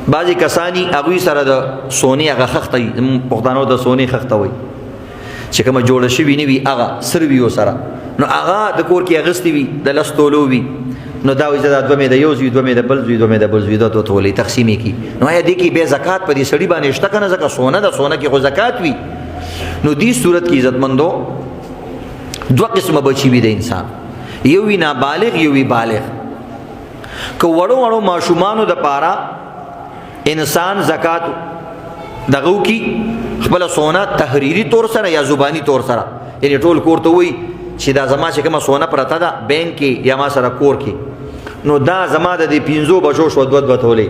بعضی کسانی هغوی سره د سونې هغه خښته وي، پښتانو د سونې خښته وایي چې کومه جوړه شوې نه وي هغه سر وي ورسره، نو هغه د کور کې اغوستې وي د 10 تولو وي، نو دا وایي دا 2 مې د یو زوی 2 مې د بل زوی 2 مې د بل زوی 2 تولې تقسیم یې کړي. نو آیا دې کې بیا زکات په دې سړي باندې شته که نه؟ ځکه سونه ده، سونه کې خو زکات وي. نو دې صورت کې عزتمندو 2 قسمه بچي وي د انسان، یو وي نابالغ یو وي بالغ. که وړو وړو ماشومانو د پاره انسان زکات دغو کی خپل سونه تحریری طور سره یا زبانی طور سره، یعنی ټول کور ته وي چې دا زما چې کومه سونه پرته ده بینک کې یا ما سره کور کې، نو دا زما د 5 بچو شو 2 تولې،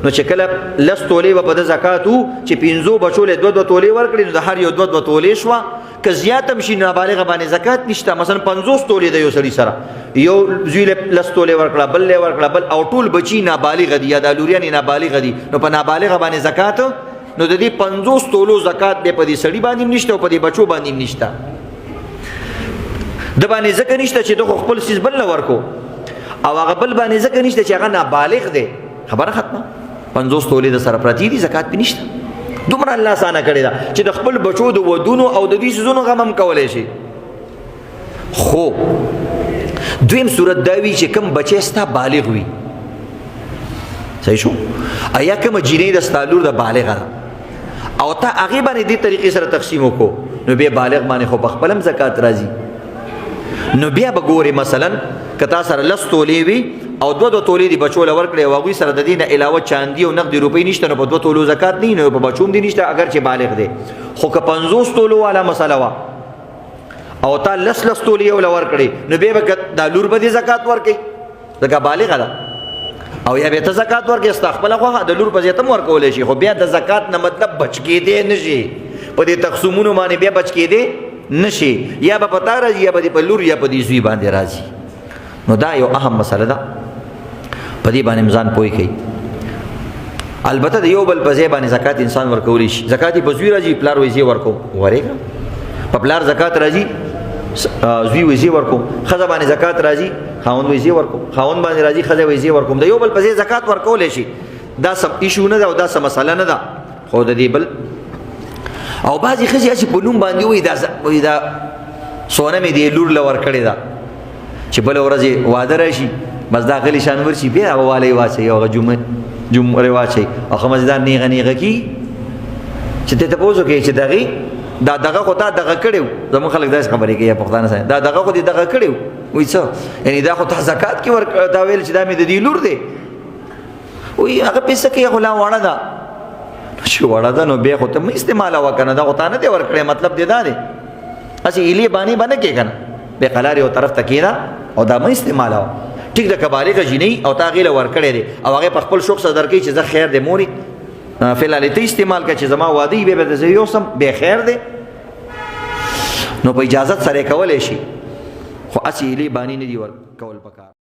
نو چې کله 10 تولې به د زکات وو چې 5 بچو له 2 تولې ورکړي، نو د هر یو 2 تولې شو. که زیات هم شي نابالغ باندې زکات نشته، مثلا 50 تولې د یو سړي سره یو زوی له 10 تولې ورکړه، بل له ورکړه، بل او ټول بچي نابالغ دي یا د لوريان نابالغ دي، نو په نابالغ باندې زکات، نو د دې 50 تولو زکات به په دې سړي باندې نشته او په دې بچو باندې نشته. د باندې ځکه نشته چې د خپل سیس بل ورکو، او هغه بل باندې ځکه نشته چې هغه نابالغ دی. خبره ختمه. 50 تولې د سره پرتی دي، زکات پې نشته. دومره الله آسانه کړې ده چې د خپل بچو د ودونو او د دې سيزونو غم هم کولی شي. خو دویم صورت دا وي چې کوم بچی ستا بالغ وي، صحیح شو، ایا کومه جینۍ د ستا لور د بالغه ده او ته هغې باندې دې طریقې سره تقسیم وکړو، نو بیا بالغ باندې خو په خپل هم زکات راځي. نو بیا به ګورې مثلا که تا سره 10 تولې وي او 2 تولې دي بچو له ورکړې او هغوی سره د دې نه علاوه چاندي او نقدي روپۍ نشته، نو په 2 تولو زکات نه وي، نو په بچو هم دې نشته اگر چې بالغ دی. خو که 50 تولو والا مسله وه او تا 10 تولې یو له ورکړې، نو بیا به دا لور به دې زکات ورکوي ځکه بالغه ده، او یا بیا ته زکات ورکوې ستا خپله خوښه د لور په ځای ته هم ورکولی شي، خو بیا د زکات نه مطلب بچ کېدی نه شي، په دې تقسیمونو باندې بیا بچ کېدی نشي، یا به پتا راځي یا به په لور یا په دې زوی باندې راځي. نو دا یو اهم مسله ده، په دې باندې ځان پوه کړئ. البته د یو بل په ځای باندې زکات انسان ورکولی شي. زکات په زوی راځي، پلار وایي زه ورکوم، ورېږه په پلار زکات راځي، زوی وایي زه ورکوم، ښځه باندې زکات راځي، خاوند وایي زه ورکوم، خاوند باندې راځي، ښځه وایي زه ورکوم. د یو بل په ځای زکات ورکولی شي، دا سم ایشو نه ده او دا سم مسله نه ده. خو د دې بل او بعضې ښځې هسې په نوم باندې وایي دا سونه مې دې لور له ورکړې ده، چې بله ورځ واده راشي بس دا غلی شان ورشي، بیا هغه والی واچوي او هغه جمعې واچوي او ښه مزېدار نیغه نیغه کېږي چې ته تپوس وکړې چې دغې دا دغه خو تا دغه کړی و. زموږ خلک داسې خبرې کوي پښتانه سره، دا دغه خو دې دغه کړی و، وایي څه یعنې دا خو تا زکات کې تا ویل چې دا مې د دې لور دی، وایي هغه پیسه کوي خو لا وړه ده، چې وړه ده نو بیا خو ته مه استعمالوه که نه، دا خو تا نه دی ورکړی، مطلب دې دا دی هسې هیلې بانې به نه کې که نه، بې قلار یو طرف ته کېنه او دا مه استعمالوه. ټیک ده که بالغه جینۍ او تا هغې له ورکړی دی او هغې په خپل شوق سره درکوي چې زه خیر دی مورې فلحال ته استعمال کړه چې زما واده بیا به زه یوسم، بیا خیر دی، نو په اجازت سره یې کولی شي، خو هسې هیلې بانې نه دي ورکول پکار.